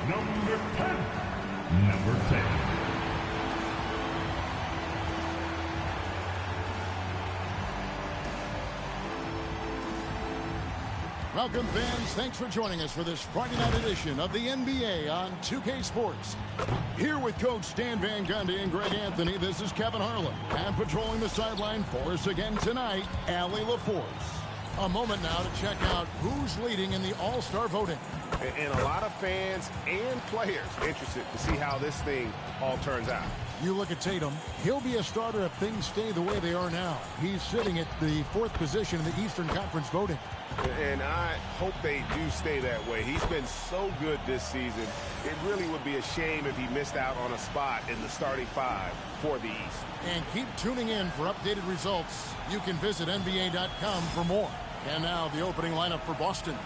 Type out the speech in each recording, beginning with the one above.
Number 10. Number 10. Welcome, fans. Thanks for joining us for this Friday night edition of the NBA on 2K Sports. Here with Coach Stan Van Gundy and Greg Anthony, this is Kevin Harlan. And patrolling the sideline for us again tonight, Allie LaForce. A moment now to check out who's leading in the All-Star voting. And a lot of fans and players interested to see how this thing all turns out. You look at Tatum, he'll be a starter if things stay the way they are now. He's sitting at the 4th position in the Eastern Conference voting. And I hope they do stay that way. He's been so good this season. It really would be a shame if he missed out on a spot in the starting 5 for the East. And keep tuning in for updated results. You can visit NBA.com for more. And now the opening lineup for Boston.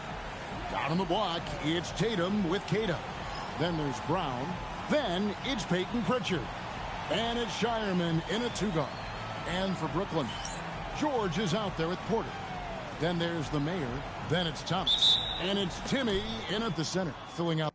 Down on the block, it's Tatum with Kata. Then there's Brown. Then it's Peyton Pritchard. And it's Shireman in a 2-guard. And for Brooklyn, George is out there with Porter. Then there's the mayor. Then it's Thomas. And it's Timmy in at the center, filling out.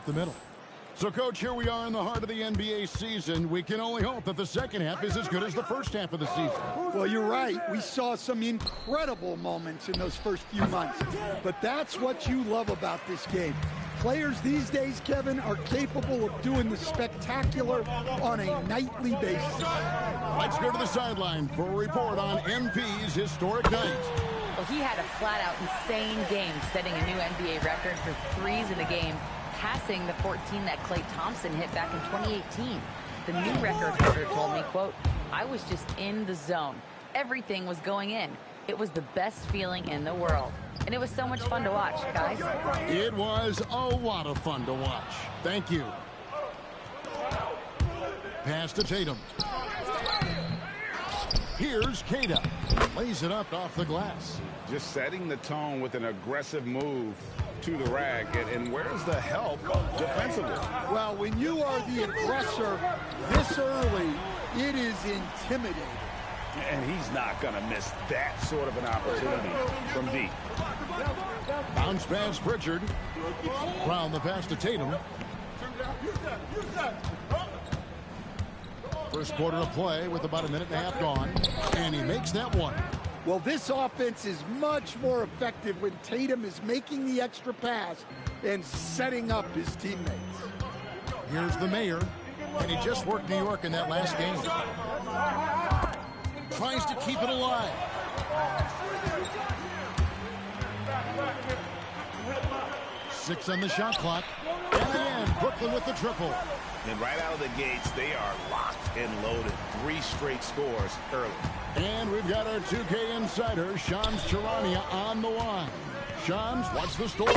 The middle. So, Coach, here we are in the heart of the NBA season. We can only hope that the second half is as good as the first half of the season. Well, you're right. We saw some incredible moments in those first few months. But that's what you love about this game. Players these days, Kevin, are capable of doing the spectacular on a nightly basis. Let's go to the sideline for a report on MP's historic night. Well, he had a flat-out insane game, setting a new NBA record for threes in a game, passing the 14 that Klay Thompson hit back in 2018. The new record holder told me, quote, "I was just in the zone. Everything was going in. It was the best feeling in the world. And it was so much fun to watch, guys." It was a lot of fun to watch. Thank you. Pass to Tatum. Here's Kata. Lays it up off the glass. Just setting the tone with an aggressive move to the rack. And where's the help defensively? Well, when you are the aggressor this early, it is intimidating. And he's not going to miss that sort of an opportunity from deep. Bounce pass Pritchard. Brown the pass to Tatum. First quarter of play with about a minute and a half gone. And he makes that one. Well, this offense is much more effective when Tatum is making the extra pass and setting up his teammates. Here's the mayor. And he just worked New York in that last game. Tries to keep it alive. Six on the shot clock. And again, Brooklyn with the triple. And right out of the gates, they are locked and loaded. 3 straight scores early. And we've got our 2K insider, Shams Charania, on the line. Shams, what's the story?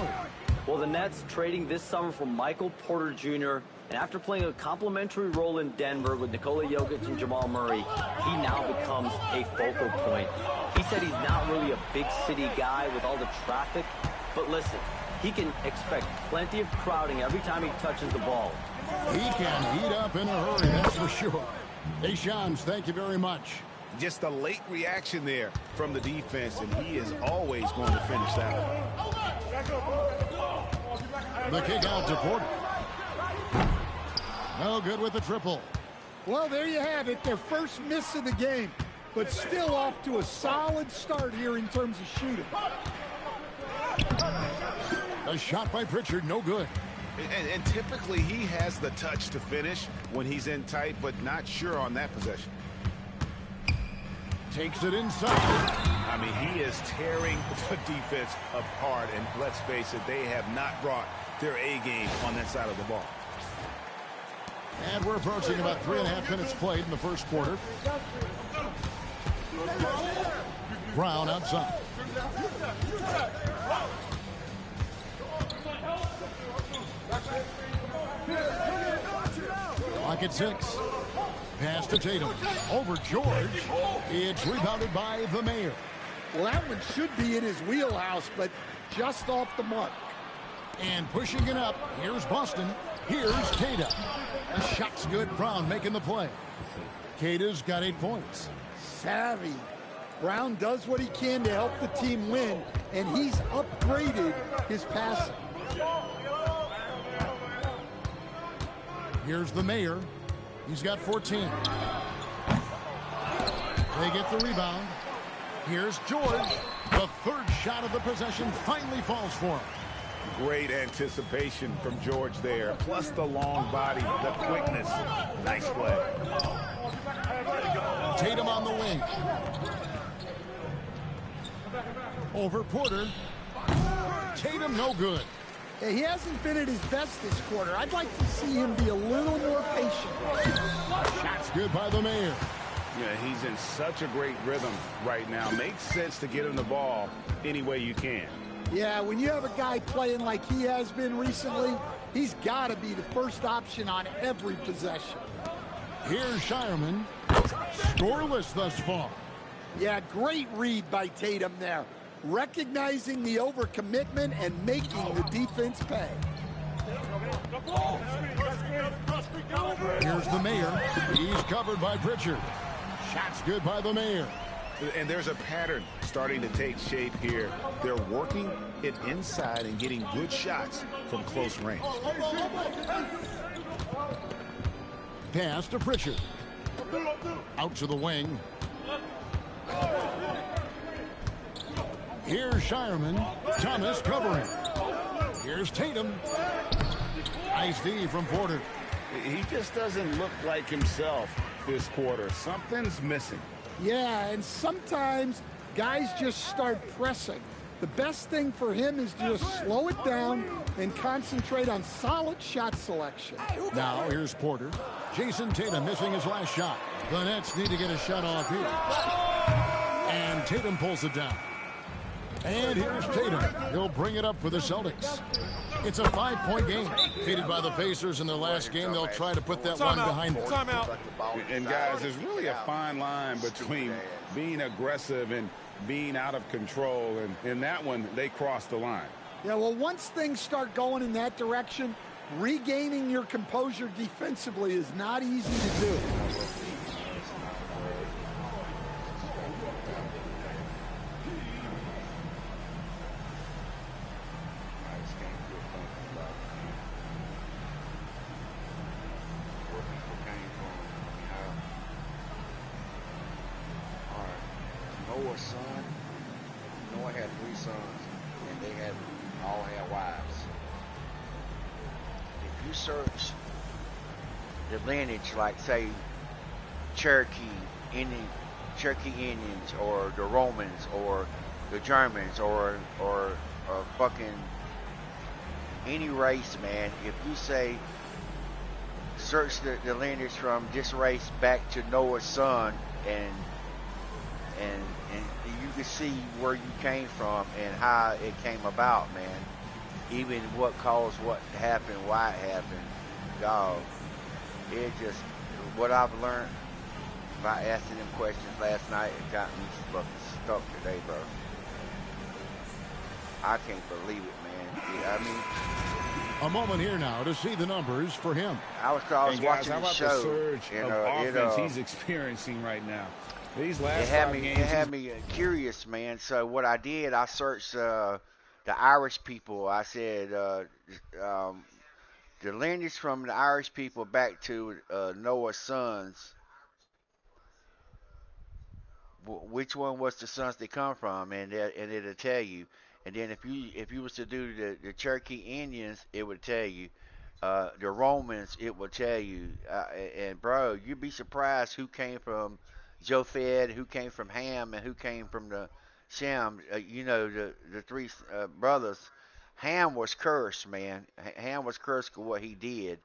Well, the Nets trading this summer for Michael Porter Jr., and after playing a complimentary role in Denver with Nikola Jokic and Jamal Murray, he now becomes a focal point. He said he's not really a big city guy with all the traffic, but listen, he can expect plenty of crowding every time he touches the ball. He can heat up in a hurry, that's for sure. Hey, Shams, thank you very much. Just a late reaction there from the defense, and he is always going to finish that one. The kick out to Porter. No good with the triple. Well, there you have it. Their first miss of the game, but still off to a solid start here in terms of shooting. A shot by Pritchard, no good. And typically he has the touch to finish when he's in tight, but not sure on that possession. Takes it inside. I mean, he is tearing the defense apart, and let's face it, they have not brought their A game on that side of the ball. And we're approaching about 3.5 minutes played in the first quarter. Brown outside. Clock at 6. Pass to Tatum. Over George. It's rebounded by the Mayor. Well, that one should be in his wheelhouse, but just off the mark. And pushing it up. Here's Boston. Here's Tatum. The shot's good. Brown making the play. Cata's got 8 points. Savvy. Brown does what he can to help the team win, and he's upgraded his passing. Here's the Mayor. He's got 14. They get the rebound. Here's George. The third shot of the possession finally falls for him. Great anticipation from George there, plus the long body, the quickness. Nice play. Tatum on the wing. Over Porter. Tatum no good. Yeah, he hasn't been at his best this quarter. I'd like to see him be a little more patient. Shot's good by the Mayor. Yeah, he's in such a great rhythm right now. Makes sense to get him the ball any way you can. Yeah, when you have a guy playing like he has been recently, he's got to be the first option on every possession. Here's Shireman. Scoreless thus far. Yeah, great read by Tatum there. Recognizing the overcommitment and making the defense pay. Here's the Mayor. He's covered by Pritchard. Shot's good by the Mayor. And there's a pattern starting to take shape here. They're working it inside and getting good shots from close range. Pass to Pritchard. Out to the wing. Here's Shireman. Thomas covering. Here's Tatum. Nice D from Porter. He just doesn't look like himself this quarter. Something's missing. Yeah, and sometimes guys just start pressing. The best thing for him is to just slow it down and concentrate on solid shot selection. Now here's Porter. Jason Tatum missing his last shot. The Nets need to get a shot off here. And Tatum pulls it down. And here's Tatum. He'll bring it up for the Celtics. It's a 5-point game. Defeated by the Pacers in their last game, they'll try to put that one behind them. And guys, there's really a fine line between being aggressive and being out of control. And in that one, they crossed the line. Yeah, well, once things start going in that direction, regaining your composure defensively is not easy to do. Noah's son, Noah had 3 sons, and they all had wives. If you search the lineage, like say Cherokee Indians, or the Romans, or the Germans, or fucking any race, man. If you say search the lineage from this race back to Noah's son, and you can see where you came from and how it came about, man. Even what caused what happened, why it happened. Dog, it just, what I've learned by asking them questions last night, it got me fucking stuck today, bro. I can't believe it, man. Yeah, I mean, a moment here now to see the numbers for him. I was Guys, watching how the about show. the surge of offense he's experiencing right now? These last It had 5 me, games, it had me curious, man. So what I did, I searched the Irish people. I said the lineage from the Irish people back to Noah's sons. Which one was the sons they come from, and it'll tell you. And then if you was to do the Cherokee Indians, it would tell you. The Romans, it will tell you. And bro, you'd be surprised who came from Japheth, who came from Ham, and who came from the Shem. You know, the three brothers. Ham was cursed, man. Ham was cursed for what he did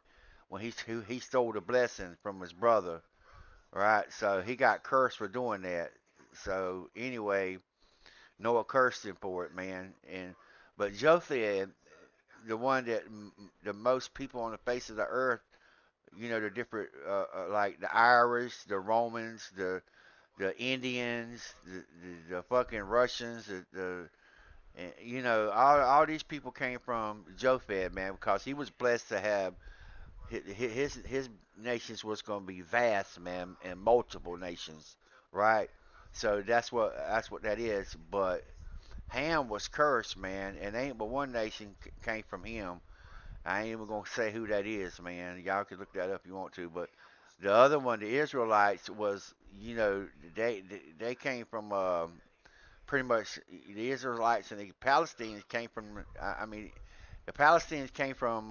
when he stole the blessing from his brother. Right, so he got cursed for doing that. So anyway, Noah cursed him for it, man. But Japheth, the one that the most people on the face of the earth, you know, the different like the Irish, the Romans, the Indians, the fucking Russians, you know, all these people came from Japheth, man, because he was blessed to have his nations was going to be vast, man, and multiple nations, right? So that's what that is. But Ham was cursed, man, and ain't but one nation came from him. I ain't even gonna say who that is, man. Y'all can look that up if you want to. But the other one, the Israelites, was, you know, they came from pretty much the Israelites, and the Palestinians came from. I mean, the Palestinians came from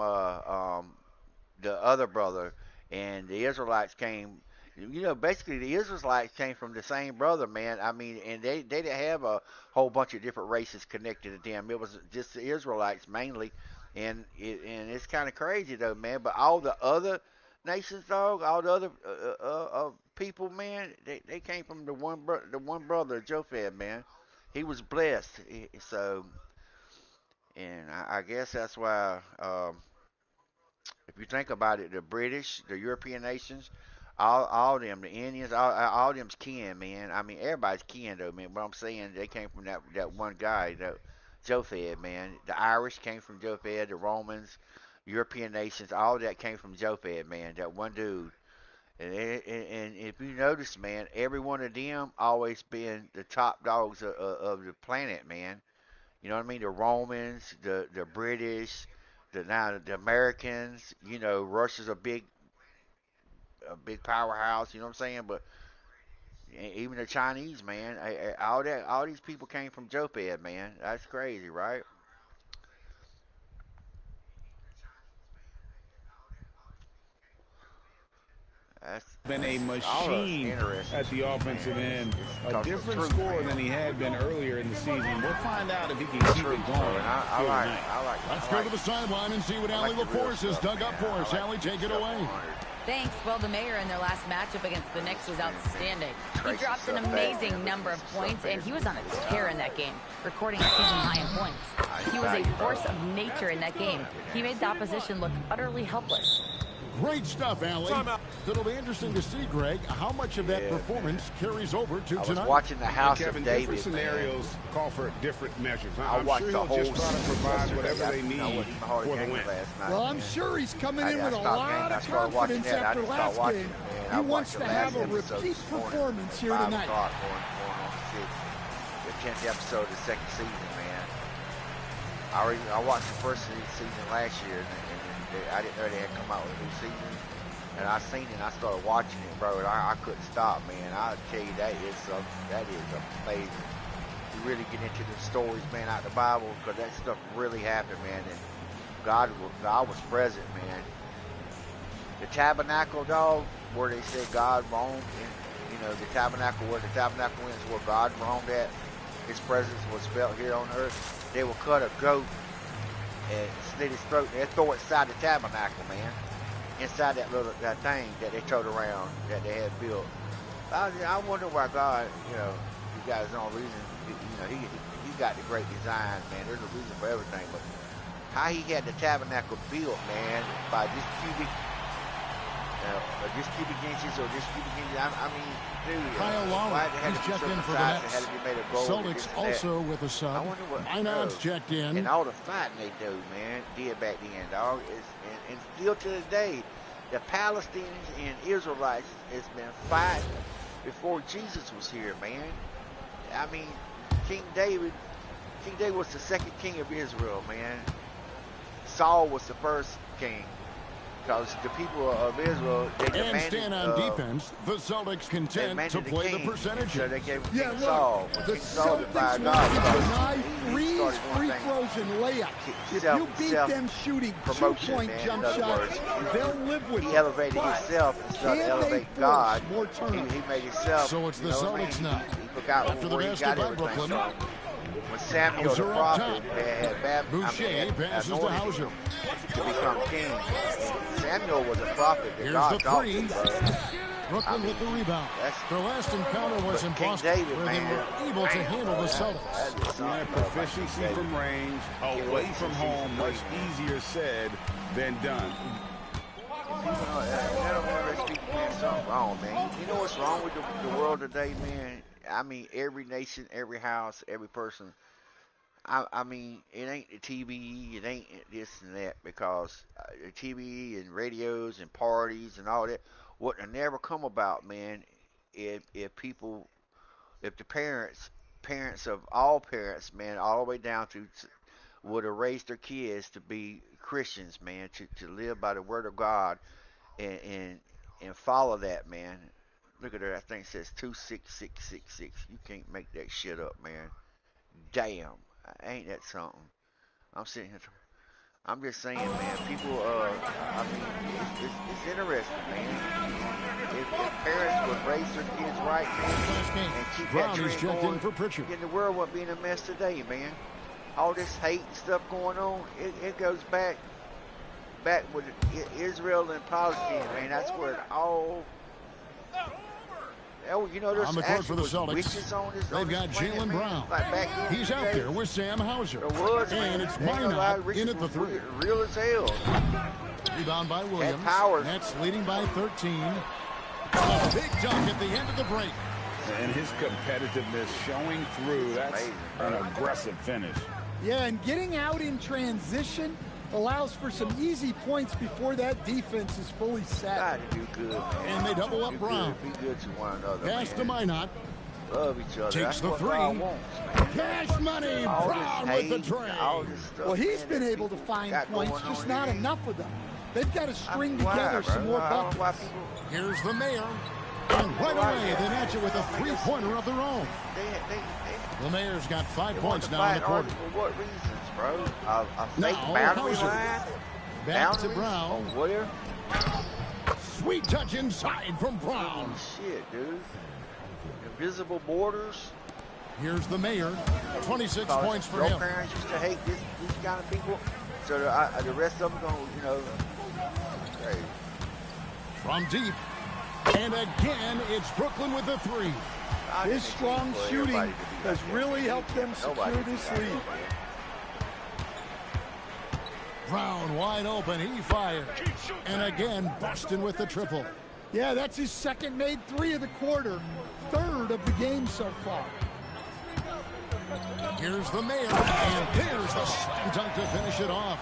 the other brother, and the Israelites came. You know, basically the Israelites came from the same brother, man. I mean, and they didn't have a whole bunch of different races connected to them. It was just the Israelites mainly, and it's kind of crazy though, man. But all the other nations, dog, all the other people, man, they came from the one brother, Japheth, man. He was blessed, so, and I guess that's why. If you think about it, the British, the European nations, all them, the Indians, all them's kin, man. I mean, everybody's kin, though, man. But I'm saying they came from that one guy, that Japheth, man. The Irish came from Japheth, the Romans, European nations, all that came from Japheth, man. That one dude. And if you notice, man, every one of them always been the top dogs of the planet, man. You know what I mean? The Romans, the British, now the Americans. You know, Russia's a big powerhouse. You know what I'm saying? But even the Chinese, man, all these people came from Japheth, man. That's crazy, right? That's been a all those machine interesting at the shit, offensive man. end. It's A cause different the truth, scorer man. than he had been earlier in the season. We'll find out if he can keep Truth, it bro. going. And I through the like, night. I like. Let's I go like, to the sideline and see what I Allie like the real LaForce has stuff, dug man. up for us. I like Allie, the take it stuff away. on it. Thanks. Well, the mayor in their last matchup against the Knicks was outstanding. He Tracy dropped an stuff back, amazing man. number of Tracy points, stuff and he back. was on a tear in that game, recording a season high in points. He was a force of nature in that game. He made the opposition look utterly helpless. Great stuff, Allie. It'll be interesting to see, Greg, how much of that Yeah, performance carries over to I was tonight. watching the House Kevin, of David, different scenarios man. call for different measures. I I'm watched sure the he'll whole just try to season provide yesterday. whatever they I need wasn't even hard for the game win. last night. Well, I'm man. sure he's coming in I with a stopped lot game. I of started watching confidence that. I after didn't start last watching game. it, man. He I wants watched to the have last a episode repeat this morning performance at here 5 tonight. o'clock going on 6. The 10th episode of the second season, man. I watched the first season last year, and I didn't know they had come out with a new season. And I seen it, and I started watching it, bro, and I couldn't stop, man. I'll tell you, that is amazing. You really get into the stories, man, out the Bible, because that stuff really happened, man. And God was present, man. The tabernacle, dog, where they said God roamed, you know, the tabernacle, where the tabernacle is, where God roamed at, His presence was felt here on earth. They would cut a goat and slit his throat, and they'd throw it inside the tabernacle, man. Inside that thing that they towed around, that they had built. I wonder why God, you know, you got his own reason. You know, he got the great design, man. There's a reason for everything, but how he had the tabernacle built, man, by just cubic inches or just cubic inches. I mean, dude, Kyle Lowry, he's checked in for the Nets. Had to be made of gold. Celtics also with a sub. I wonder what Minot's checked in. and all the fighting they do, man, did back then, dog. And still to this day, the Palestinians and Israelites has been fighting before Jesus was here, man. I mean, King David was the second king of Israel, man. Saul was the first king. Because the people of Israel, they demanded... And stand on defense, the Celtics content to play the percentage. So they gave King look, Saul. the King Saul Celtics want to deny threes, free throws, and layups. If you beat them shooting two-point jump shots, they'll live with it. He elevated himself instead of elevating God. He made himself. So it's the Celtics now. He forgot after the where he got basket by everything Brooklyn. from. When Samuel the prophet had Boucher passes to Hauser to become king. Samuel was a prophet that Here's God the talked three. to. Brooklyn with the rebound. Their last encounter was in King Boston, David, where they man, were able to handle the Celtics. Yeah, proficiency from range, away from home, much easier said than done. Something wrong, man. You know what's wrong with the world today, man? I mean, every nation, every house, every person. I mean, it ain't the TV, it ain't this and that, because the TV and radios and parties and all that, what will never come about, man, if the parents of all parents, man, all the way down to would have raised their kids to be Christians, man, to live by the word of God and follow that, man. Look at that thing says 26666. You can't make that shit up, man. Damn. Ain't that something? I'm sitting here. I'm just saying, man. People, I mean, it's interesting, man. If parents would raise their kids right, man, and keep that trend going, for Pritchard. then the world wouldn't be in a mess today, man. All this hate and stuff going on, it goes back with Israel and Palestine, man. That's where it all. Oh, you know, there's on the court for the Celtics. They've got Jaylen Brown. Like he's out there with Sam Hauser. And it's Minot in at the three. Real as hell. Rebound by Williams. Nets leading by 13. A big dunk at the end of the break. And his competitiveness showing through. That's an aggressive finish. Yeah, and getting out in transition allows for some easy points before that defense is fully set. Gotta do good, man. And they double up Brown. Be good to one another, Pass to Minot. Love each other. Takes the three. Cash money. Brown with the tray. Well, he's been able to find points, just not enough of them. They've got to string together some more buckets. Here's the mayor. And right away, they match it with a three-pointer of their own. The mayor's got 5 points now in the quarter. For what reasons, bro? A fake boundary line? Back to Brown. Where? Sweet touch inside from Brown. Shit, dude. Invisible borders. Here's the mayor. 26 points for him. Your parents used to hate these kind of people. So the rest of them going to, you know. Hey. From deep. And again, it's Brooklyn with the three. His strong shooting has really helped them secure this lead. Brown wide open. He fired. And again, Boston with the triple. Yeah, that's his second made three of the quarter. Third of the game so far. Here's the mayor. And there's the slam dunk to finish it off.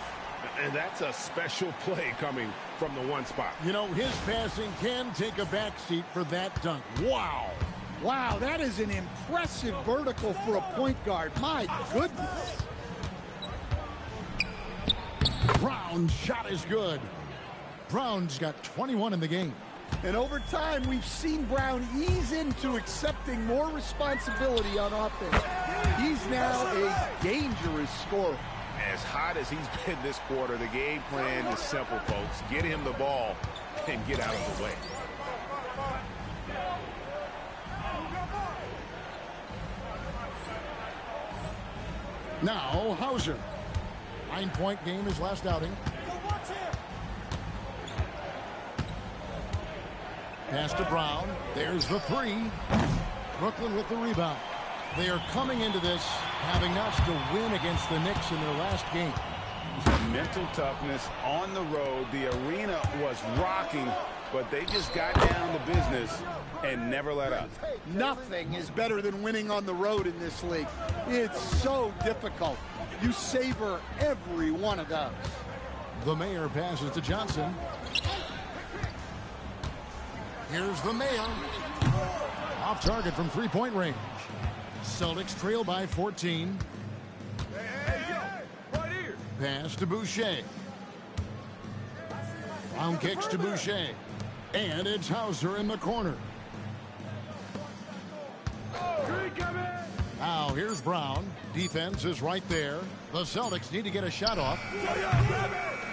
And that's a special play coming from the one spot. You know, his passing can take a backseat for that dunk. Wow. Wow, that is an impressive vertical for a point guard. My goodness. Brown's shot is good. Brown's got 21 in the game. And over time, we've seen Brown ease into accepting more responsibility on offense. He's now a dangerous scorer. As hot as he's been this quarter, the game plan is simple, folks. Get him the ball and get out of the way. Now, Hauser. 9-point game his last outing. Pass to Brown. There's the three. Brooklyn with the rebound. They are coming into this having notched a win against the Knicks in their last game. Mental toughness on the road. The arena was rocking, but they just got down to business and never let up. Nothing is better than winning on the road in this league. It's so difficult. You savor every one of those. The mayor passes to Johnson. Here's the mayor. Off target from three-point range. Celtics trail by 14. Right here. Pass to Boucher. Brown kicks to Boucher. And it's Hauser in the corner. Now here's Brown. Defense is right there. The Celtics need to get a shot off.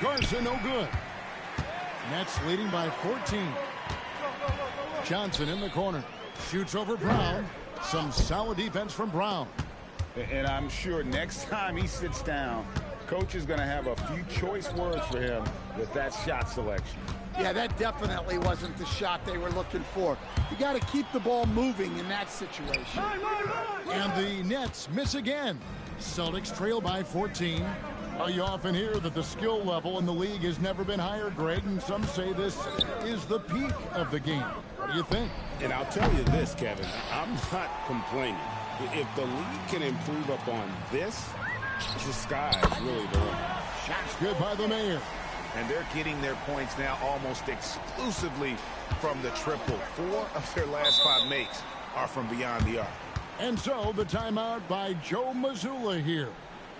Garza no good. Nets leading by 14. Johnson in the corner. Shoots over Brown. Some solid defense from Brown. And I'm sure next time he sits down, coach is going to have a few choice words for him with that shot selection. Yeah, that definitely wasn't the shot they were looking for. You got to keep the ball moving in that situation. And the Nets miss again. Celtics trail by 14. You often hear that the skill level in the league has never been higher, Greg, and some say this is the peak of the game. What do you think? And I'll tell you this, Kevin, I'm not complaining. If the league can improve upon this, the sky is really the limit. Shots good by the Mayor. And they're getting their points now almost exclusively from the triple. 4 of their last 5 makes are from beyond the arc. And so the timeout by Joe Mazzulla here.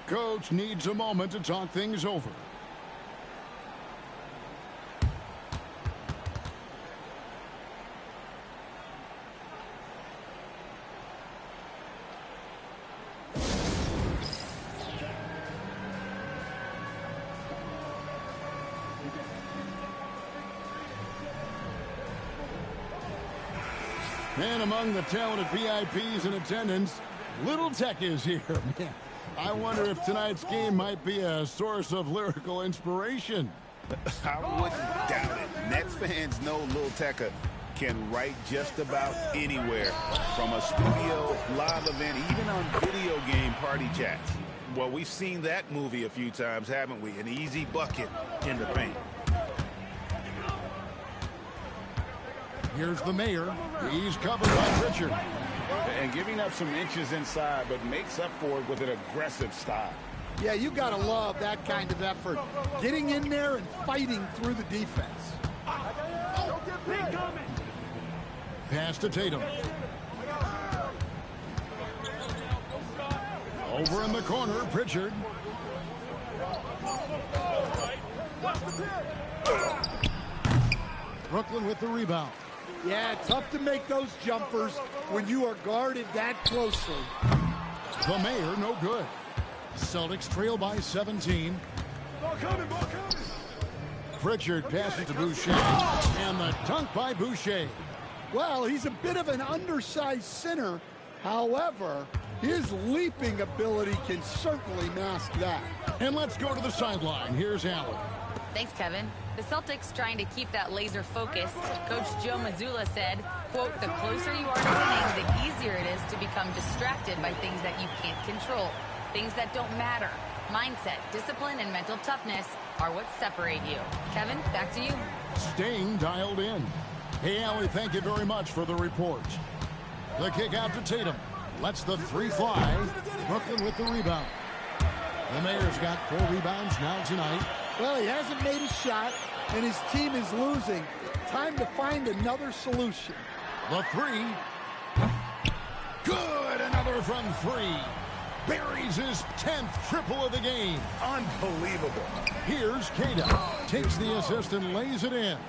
Coach needs a moment to talk things over. And among the talented VIPs in attendance, Little Tech is here. Man, I wonder if tonight's game might be a source of lyrical inspiration. I wouldn't doubt it. Nets fans know Lil Tecca can write just about anywhere, from a studio, live event, even on video game party chats. Well, we've seen that movie a few times, haven't we? An easy bucket in the paint. Here's the Mayor. He's covered by Pritchard. And giving up some inches inside, but makes up for it with an aggressive style. Yeah, you got to love that kind of effort. Getting in there and fighting through the defense. Pass to Tatum. Over in the corner, Pritchard. Brooklyn with the rebound. Yeah, tough to make those jumpers when you are guarded that closely. The Mayor, no good. Celtics trail by 17. Ball coming. Pritchard passes to Boucher. And the dunk by Boucher. Well, he's a bit of an undersized center. However, his leaping ability can certainly mask that. And let's go to the sideline. Here's Allen. Thanks, Kevin. The Celtics trying to keep that laser focus. Coach Joe Mazzulla said, quote, the closer you are to winning, the easier it is to become distracted by things that you can't control, things that don't matter. Mindset, discipline, and mental toughness are what separate you. Kevin, back to you. Staying dialed in. Hey, Allie, thank you very much for the report. The kick out to Tatum. Lets the 3 fly. Brooklyn with the rebound. The Mayor's got 4 rebounds now tonight. Well, he hasn't made a shot, and his team is losing. Time to find another solution. The 3. Good! Another from 3. Buries his 10th triple of the game. Unbelievable. Here's Keita. Takes the assist and lays it in.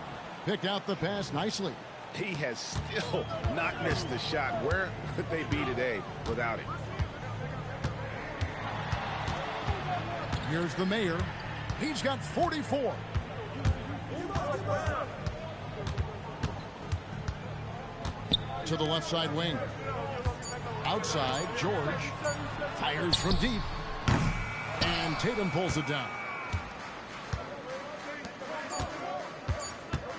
Picked out the pass nicely. He has still not missed the shot. Where could they be today without him? Here's the Mayor. He's got 44. To the left side wing. Outside, George fires from deep. And Tatum pulls it down.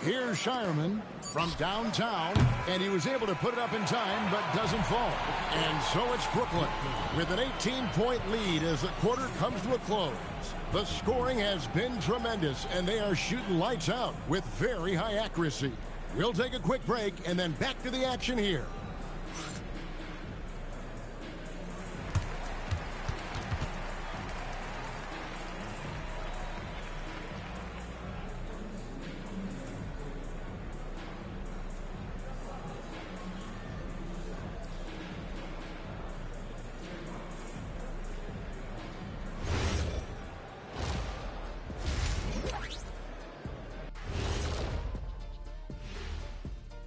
Here's Shireman from downtown, and he was able to put it up in time, but doesn't fall. And so it's Brooklyn with an 18-point lead as the quarter comes to a close. The scoring has been tremendous, and they are shooting lights out with very high accuracy. We'll take a quick break and then back to the action here.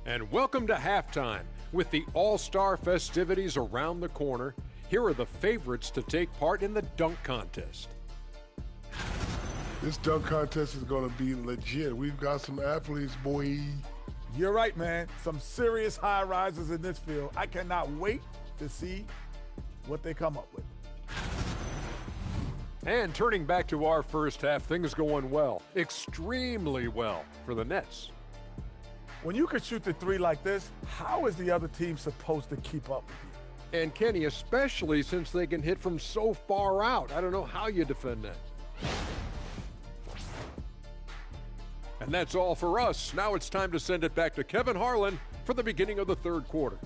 And welcome to halftime. With the All-Star festivities around the corner, here are the favorites to take part in the dunk contest. This dunk contest is going to be legit. We've got some athletes, boy. You're right, man. Some serious high risers in this field. I cannot wait to see what they come up with. And turning back to our first half, things going well, extremely well for the Nets. When you can shoot the three like this, how is the other team supposed to keep up with you? And Kenny, especially since they can hit from so far out. I don't know how you defend that. And that's all for us. Now it's time to send it back to Kevin Harlan for the beginning of the third quarter.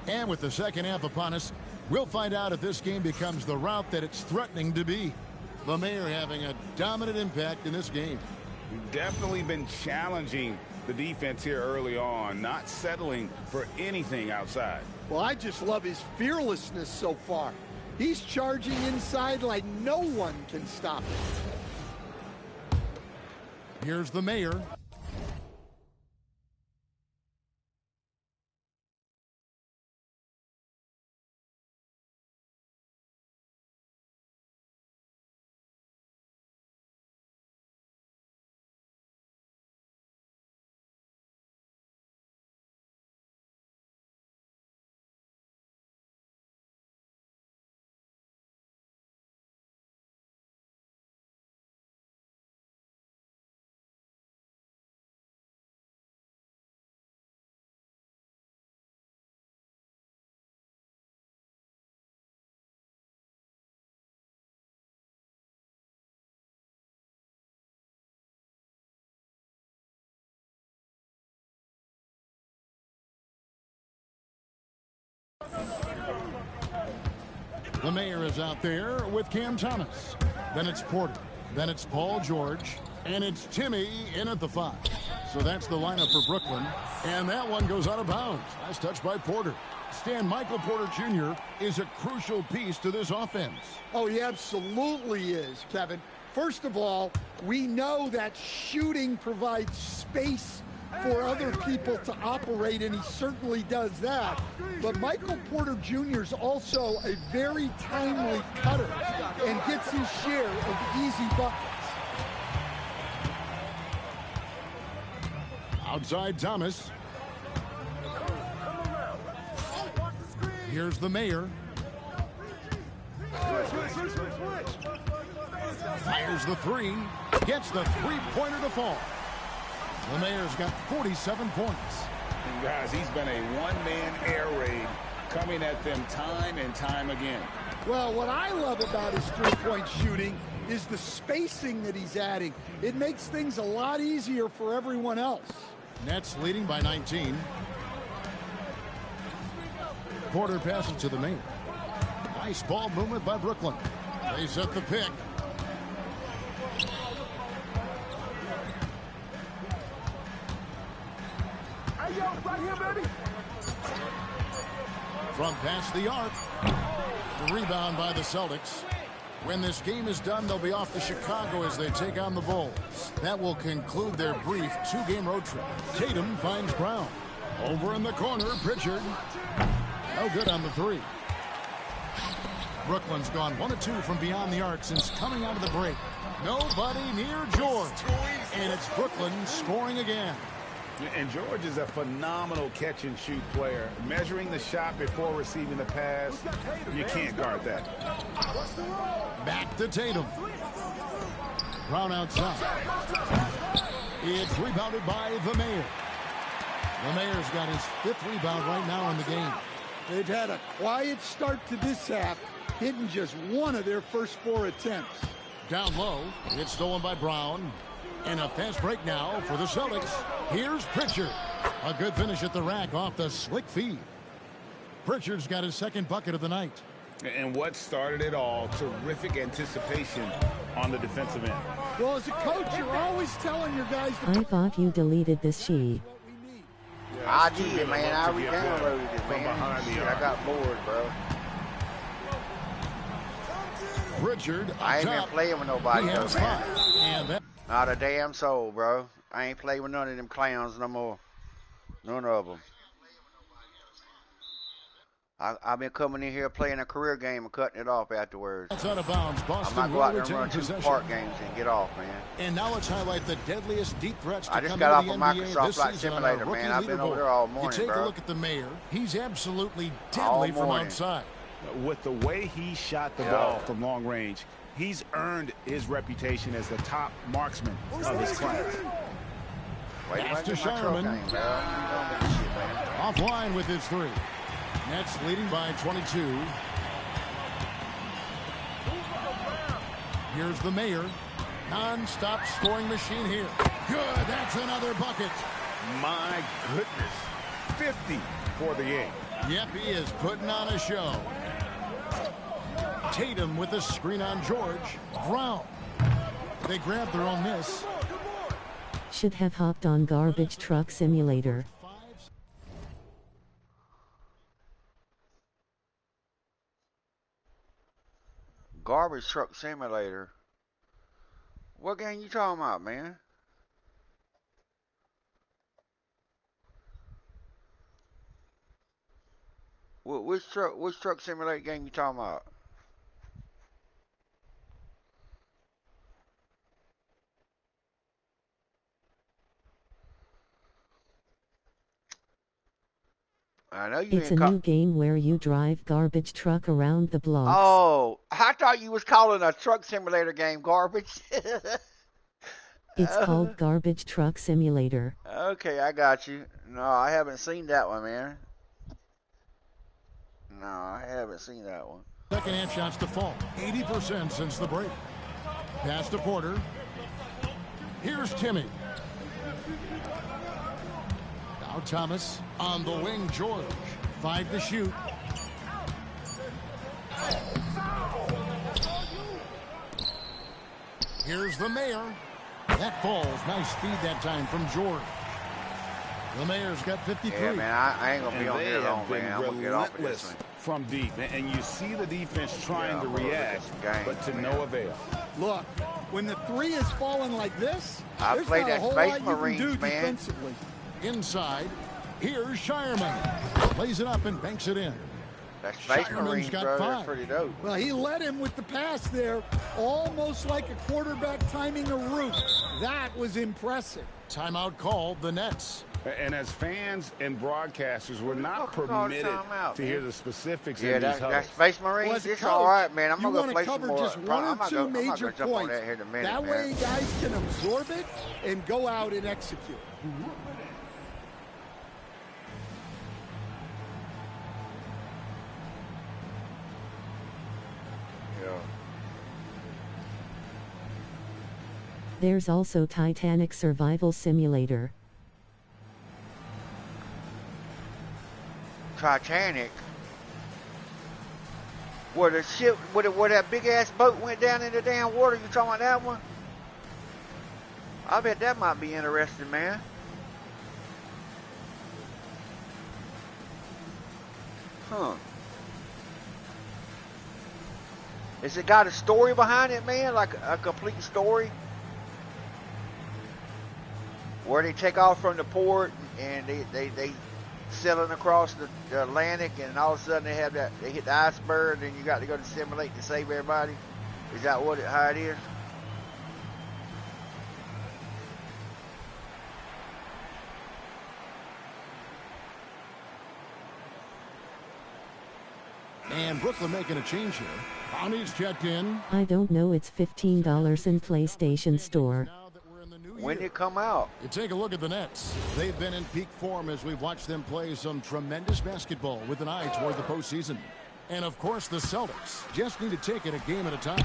And with the second half upon us, we'll find out if this game becomes the route that it's threatening to be. LeMayer having a dominant impact in this game. You've definitely been challenging the defense here early on, not settling for anything outside. Well, I just love his fearlessness so far. He's charging inside like no one can stop him. Here's the mayor. The mayor is out there with Cam Thomas. Then it's Porter. Then it's Paul George. And it's Timmy in at the 5. So that's the lineup for Brooklyn. And that one goes out of bounds. Nice touch by Porter. Stan, Michael Porter Jr. is a crucial piece to this offense. Oh, he absolutely is, Kevin. First of all, we know that shooting provides space for other people to operate, and he certainly does that. But Michael Porter Jr. is also a very timely cutter and gets his share of easy buckets. Outside Thomas. Here's the mayor. Fires the three. Gets the three-pointer to fall. The mayor's got 47 points. And guys, he's been a one-man air raid coming at them time and time again. Well, what I love about his three-point shooting is the spacing that he's adding. It makes things a lot easier for everyone else. Nets leading by 19. Porter passes to the mayor. Nice ball movement by Brooklyn. They set the pick. Right here, baby. From past the arc. The rebound by the Celtics. When this game is done, they'll be off to Chicago as they take on the Bulls. That will conclude their brief two-game road trip. Tatum finds Brown. Over in the corner, Pritchard. No good on the three. Brooklyn's gone 1 of 2 from beyond the arc since coming out of the break. Nobody near George. And it's Brooklyn scoring again. And George is a phenomenal catch-and-shoot player. Measuring the shot before receiving the pass, you can't guard that. Back to Tatum. Brown outside. It's rebounded by the mayor. The mayor's got his 5th rebound right now in the game. They've had a quiet start to this half, hitting just 1 of their first 4 attempts. Down low, it's stolen by Brown. And a fast break now for the Celtics. Here's Pritchard. A good finish at the rack off the slick feed. Pritchard's got his 2nd bucket of the night. And what started it all, terrific anticipation on the defensive end. Well, as a coach, you're always telling your guys to... I thought you deleted this sheet. Yeah, I did, man. I to get re-downloaded it, from man. behind the Shit, arc. I got bored, bro. Pritchard, I ain't been playing with nobody, he though, has man. 5. And that Not a damn soul, bro. I ain't playing with none of them clowns no more. None of them. I've been coming in here playing a career game and cutting it off afterwards. That's out of bounds. I'm Boston not will go out there and retain run 2 possession. park games and get off, man. And now let's highlight the deadliest deep threats to I just come got off into of the NBA Microsoft this Flight season on Simulator, our rookie man. I've been over leaderboard. there all morning, You take bro. a look at the mayor. He's absolutely All deadly from morning. outside. With the way he shot the ball from long range, he's earned his reputation as the top marksman of his class. Wait, Pass to my truck Shireman. ain't, bro. You don't make this shit, man. Offline with his 3. Nets leading by 22. Here's the mayor. Non-stop scoring machine here. Good. That's another bucket. My goodness. 50 for the 8. Yep, he is putting on a show. Tatum with a screen on George. Brown. They grab their own miss. Should have hopped on Garbage Truck Simulator. Garbage Truck Simulator. What game you talking about, man? Which truck simulator game you talking about? I know you It's a new game where you drive garbage truck around the blocks. Oh, I thought you was calling a truck simulator game garbage. It's called Garbage Truck Simulator. Okay, I got you. No, I haven't seen that one, man. No, I haven't seen that one. Second half shots to fall. 80% since the break. Pass to Porter. Here's Timmy. Now Thomas on the wing. George. 5 to shoot. Here's the mayor. That falls. Nice feed that time from George. The mayor's got 53. Yeah, man, I ain't gonna be on They here long, have been man. I'm gonna get off of this relentless one. from deep. And you see the defense trying to I'm gonna look at react, some games, but to man. no avail. Look, when the 3 is falling like this, I there's played not a that whole Space lot Marines, you can do man. defensively. Inside. Here's Shireman. Plays it up and banks it in. That Space Shireman's Marines, got bro, 5. that's pretty dope. Well, he led him with the pass there, almost like a quarterback timing a route. That was impressive. Timeout called the Nets. And as fans and broadcasters, we're not Fuck all the permitted timeout, to man. hear the specifics Yeah, in these that huddles. Space Marines, Well, as a it's coach, all right, man. I'm you gonna go want play to some cover more. just one I'm or not two gonna major jump on points. that here in a minute, That man. way guys can absorb it and go out and execute. Yeah. There's also Titanic Survival Simulator. Titanic. Where the ship, where that big ass boat went down in the damn water. You talking about that one? I bet that might be interesting, man. Huh. Has it got a story behind it, man? Like a complete story? Where they take off from the port and they sailing across the Atlantic, and all of a sudden they hit the iceberg, and you got to go to simulate to save everybody. Is that how it is? And Brooklyn making a change here. Bonnie's checked in. I don't know, it's $15 in PlayStation Store. Now that we're in the new When year. did it come out? You take a look at the Nets. They've been in peak form as we've watched them play some tremendous basketball with an eye toward the postseason. And of course, the Celtics just need to take it a game at a time.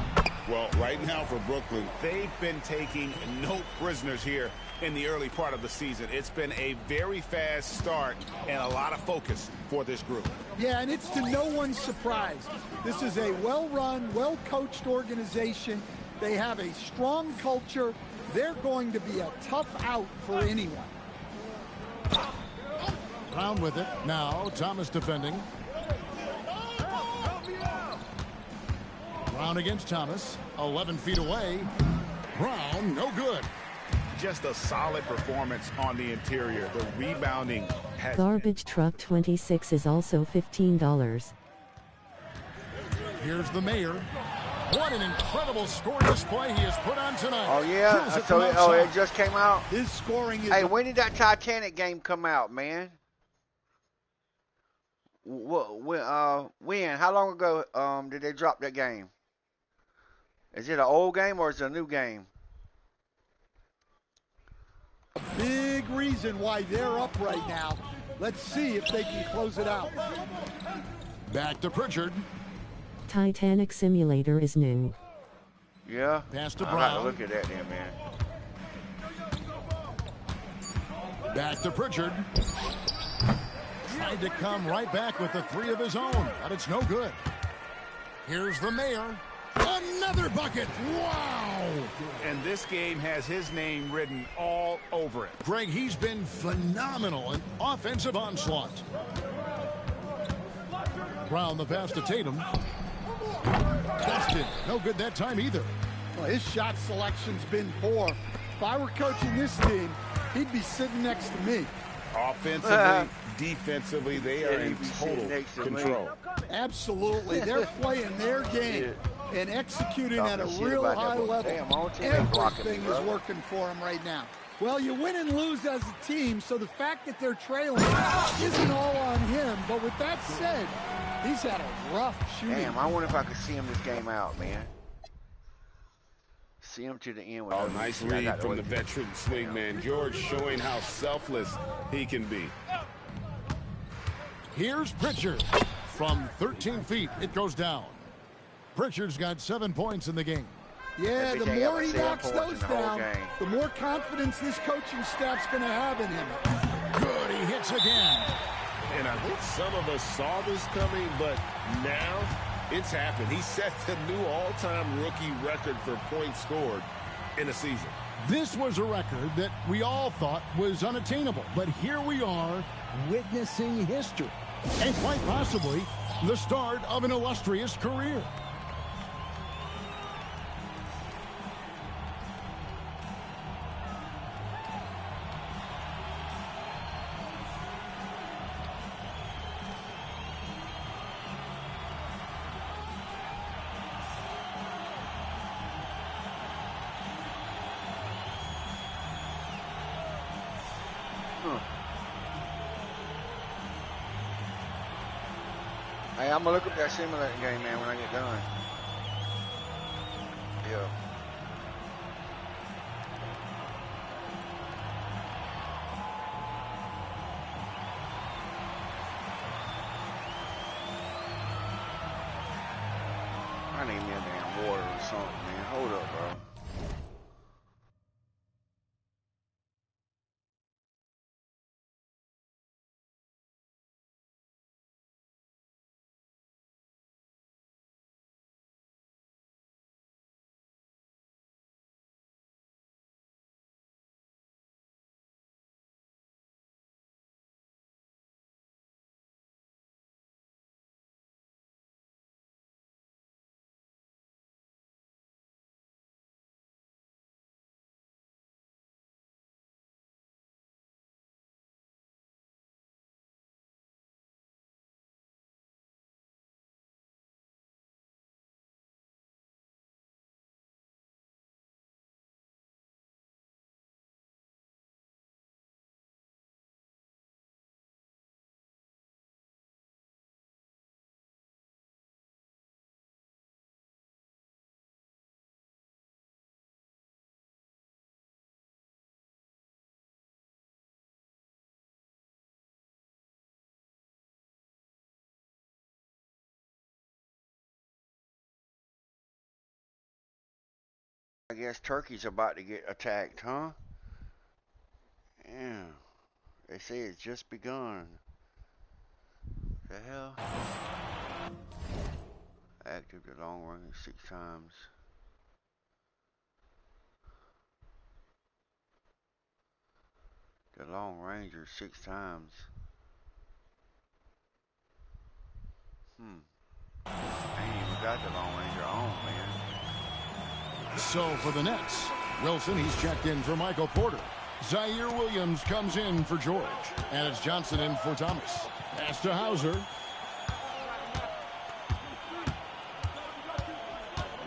Well, right now for Brooklyn, they've been taking no prisoners here in the early part of the season. It's been a very fast start and a lot of focus for this group. Yeah, and it's to no one's surprise. This is a well-run, well-coached organization. They have a strong culture. They're going to be a tough out for anyone. Brown with it. Now Thomas defending. Brown against Thomas. 11 feet away. Brown, no good. Just a solid performance on the interior. The rebounding has Garbage truck 26 is also $15. Here's the mayor. What an incredible score display he has put on tonight. Oh, yeah? So it just came out? His scoring is... Hey, when did that Titanic game come out, man? When? How long ago did they drop that game? Is it an old game or is it a new game? Big reason why they're up right now. Let's see if they can close it out. Back to Pritchard. Titanic Simulator is new. Yeah? Pass to I Brown. got to look at that then, man. Back to Pritchard. Tried to come right back with the three of his own, but it's no good. Here's the mayor. Another bucket. Wow. And this game has his name written all over it. Greg, he's been phenomenal in offensive onslaught. Brown the pass to Tatum. Dustin, no good that time either. Well, his shot selection's been poor. If I were coaching this team, he'd be sitting next to me. Offensively, defensively, they are in total control. Absolutely. They're playing their game and executing at a real high level. Everything is working for them right now. Well, you win and lose as a team, so the fact that they're trailing isn't all on him. But with that said, he's had a rough shooting. Damn, I wonder if I could see him this game out, man. See him to the end. With Nice read from the veteran swingman. George showing how selfless he can be. Here's Pritchard. From 13 feet, it goes down. Pritchard's got 7 points in the game. Yeah, the more he knocks those down, the more confidence this coaching staff's going to have in him. Good, he hits again. And I think some of us saw this coming, but now it's happened. He set the new all-time rookie record for points scored in a season. This was a record that we all thought was unattainable, but here we are witnessing history, and quite possibly the start of an illustrious career. Hey, I'm going to look up that simulator game, man, when I get done. Yeah. I need me a damn water or something, man. Hold up, bro. I guess Turkey's about to get attacked, huh? Yeah. They say it's just begun. The hell? Active the long range 6 times. The long ranger 6 times. I ain't even got the long range on, man. So for the Nets, Wilson, he's checked in for Michael Porter. Zaire Williams comes in for George. And it's Johnson in for Thomas. Pass to Hauser.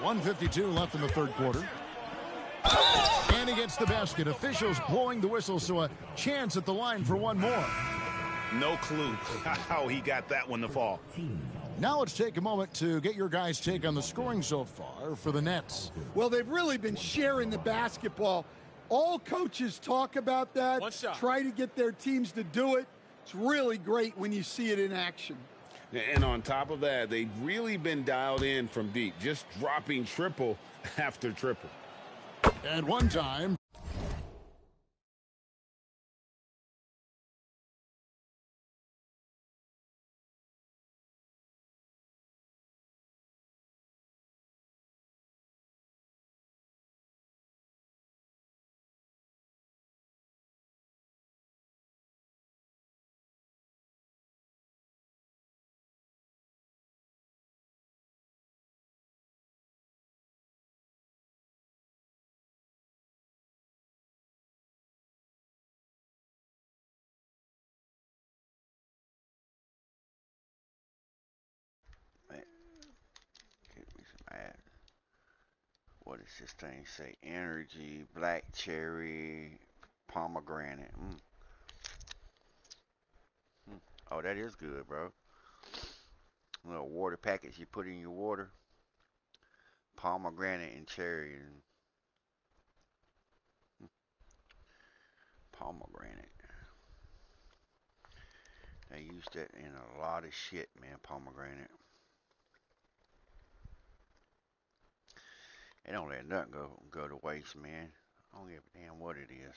1:52 left in the third quarter. And he gets the basket. Officials blowing the whistle, so a chance at the line for one more. No clue how he got that one to fall. Now let's take a moment to get your guys' take on the scoring so far for the Nets. Well, they've really been sharing the basketball. All coaches talk about that, try to get their teams to do it. It's really great when you see it in action. And on top of that, they've really been dialed in from deep, just dropping triple after triple. At one time, What does this thing say? Energy, black cherry, pomegranate. Oh, that is good, bro. A little water packets you put in your water. Pomegranate and cherry. Pomegranate. They use that in a lot of shit, man, pomegranate. They don't let nothing go to waste, man. I don't give a damn what it is.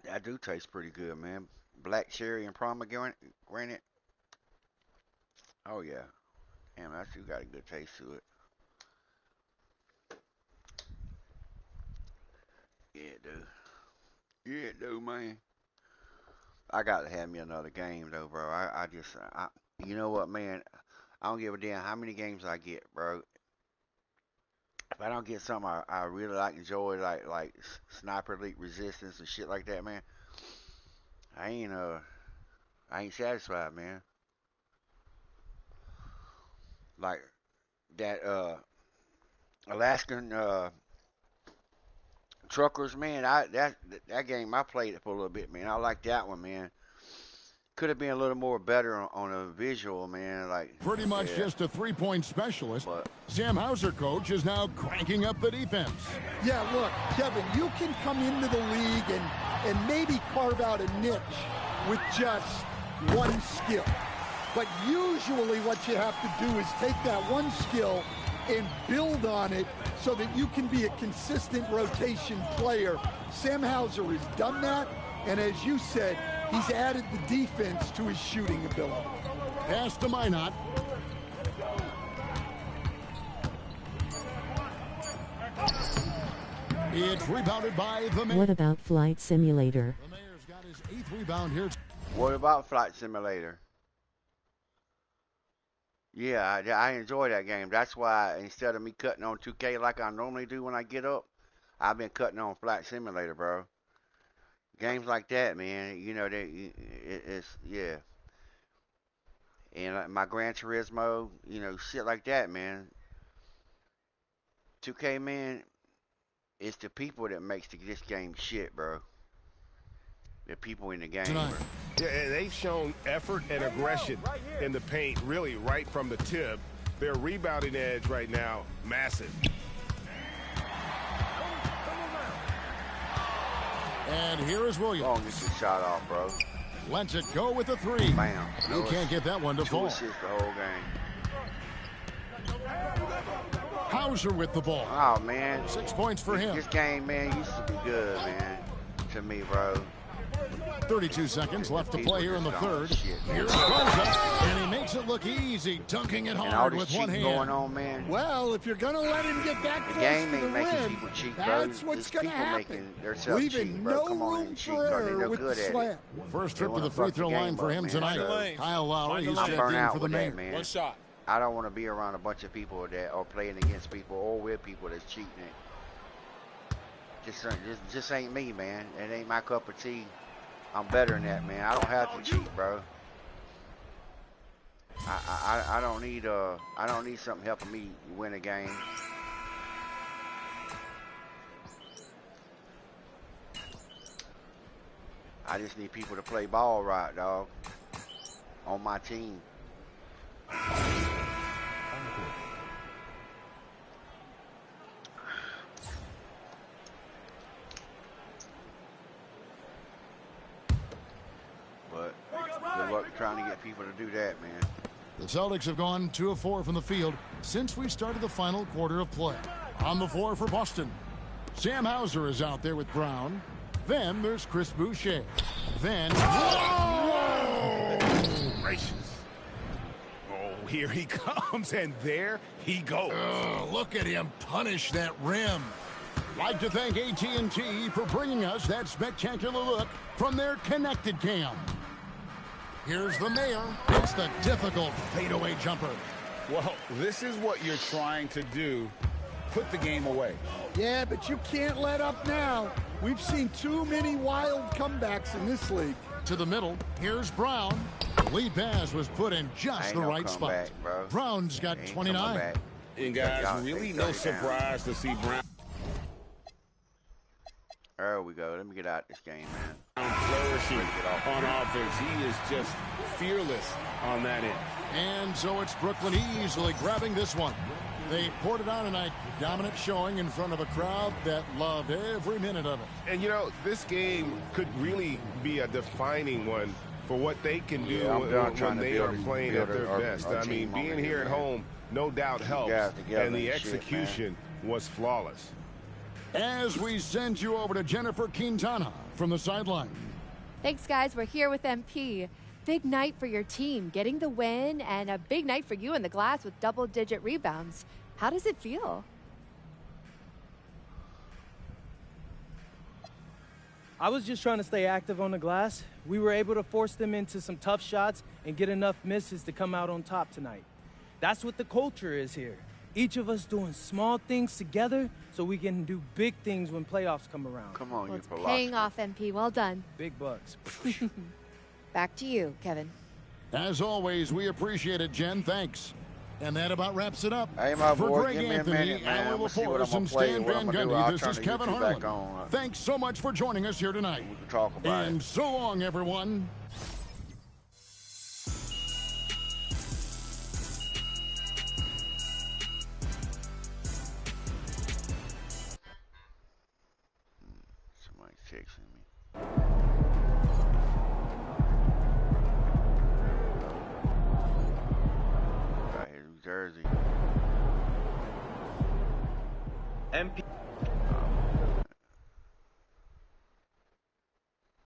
That do taste pretty good, man. Black cherry and pomegranate. Oh, yeah. Damn, that do got a good taste to it. Yeah, it do. Yeah, it do, man. I got to have me another game, though, bro. I you know what, man? I don't give a damn how many games I get, bro. If I don't get something I really like, enjoy, like Sniper Elite Resistance and shit like that, man, I ain't satisfied, man. Like that Alaskan Truckers, man. That game I played it for a little bit, man. I like that one, man. Could have been a little more better on a visual, man. Like pretty much just a three-point specialist. Sam Hauser, coach, is now cranking up the defense. Yeah, look, Kevin, you can come into the league and maybe carve out a niche with just one skill. But usually what you have to do is take that one skill and build on it so that you can be a consistent rotation player. Sam Hauser has done that, and as you said, he's added the defense to his shooting ability. Pass to Minot. It's rebounded by the Mayor. What about Flight Simulator? The Mayor's got his 8th rebound here. What about Flight Simulator? Yeah, I enjoy that game. That's why instead of me cutting on 2K like I normally do when I get up, I've been cutting on Flight Simulator, bro. Games like that, man, you know, it's, yeah. And my Gran Turismo, you know, shit like that, man. 2K, man, it's the people that makes this game shit, bro. The people in the game, bro. Yeah, they've shown effort and aggression in the paint, really, right from the tip. Their rebounding edge right now, massive. And here is Williams. Long as it's shot off, bro. Lets it go with a three. Bam. You can't get that one to fall. 2 assists the whole game. Hauser with the ball. Oh, man. 6 points for him. This game, man, used to be good, man, to me, bro. 32 seconds left to play here in the third. Here's Garza, and he makes it look easy, dunking it hard with one hand. Going on, man. Well, if you're going to let him get that close to the rim, that's what's going to happen. Leaving no room for error with the slam. First trip to the free throw line for him tonight. Kyle Lowry is checked in for the Mayor. One shot. I don't want to be around a bunch of people that are playing against people or with people that's cheating. Just ain't me, man. It ain't my cup of tea. I'm better than that, man. I don't have to cheat, bro. I don't need something helping me win a game. I just need people to play ball right, dog. On my team. But good luck trying to get people to do that, man. The Celtics have gone 2 of 4 from the field since we started the final quarter of play. On the floor for Boston, Sam Hauser is out there with Brown. Then there's Chris Boucher. Then, whoa! Gracious. Oh, here he comes, and there he goes. Look at him punish that rim. Like to thank AT&T for bringing us that spectacular look from their connected cam. Here's the Mayor. It's the difficult fadeaway jumper. Well, this is what you're trying to do. Put the game away. Yeah, but you can't let up now. We've seen too many wild comebacks in this league. To the middle, here's Brown. The lead pass was put in just the right spot. Bro. Brown's got 29. And guys, really no surprise to see Brown. There we go. Let me get out this game, man. Flourishing on offense. He is just fearless on that end. And so it's Brooklyn easily grabbing this one. They poured it on tonight. Dominant showing in front of a crowd that loved every minute of it. And, you know, this game could really be a defining one for what they can do when they are playing at their best. I mean, being here at home, no doubt helps. And the execution was flawless. As we send you over to Jennifer Quintana from the sideline. Thanks, guys. We're here with MP. Big night for your team, getting the win, and a big night for you in the glass with double-digit rebounds. How does it feel? I was just trying to stay active on the glass. We were able to force them into some tough shots and get enough misses to come out on top tonight. That's what the culture is here. Each of us doing small things together so we can do big things when playoffs come around. Come on, well, it's paying off, MP. Well done. Big bucks. Back to you, Kevin. As always, we appreciate it, Jen. Thanks. And that about wraps it up. Hey, my For boy, Greg give me Anthony, a minute, man. Alan LaForce, and Stan Van Gundy, this is Kevin Harlan. Thanks so much for joining us here tonight. We can talk about and so long, everyone. Somebody's texting me. Right here, New Jersey. MP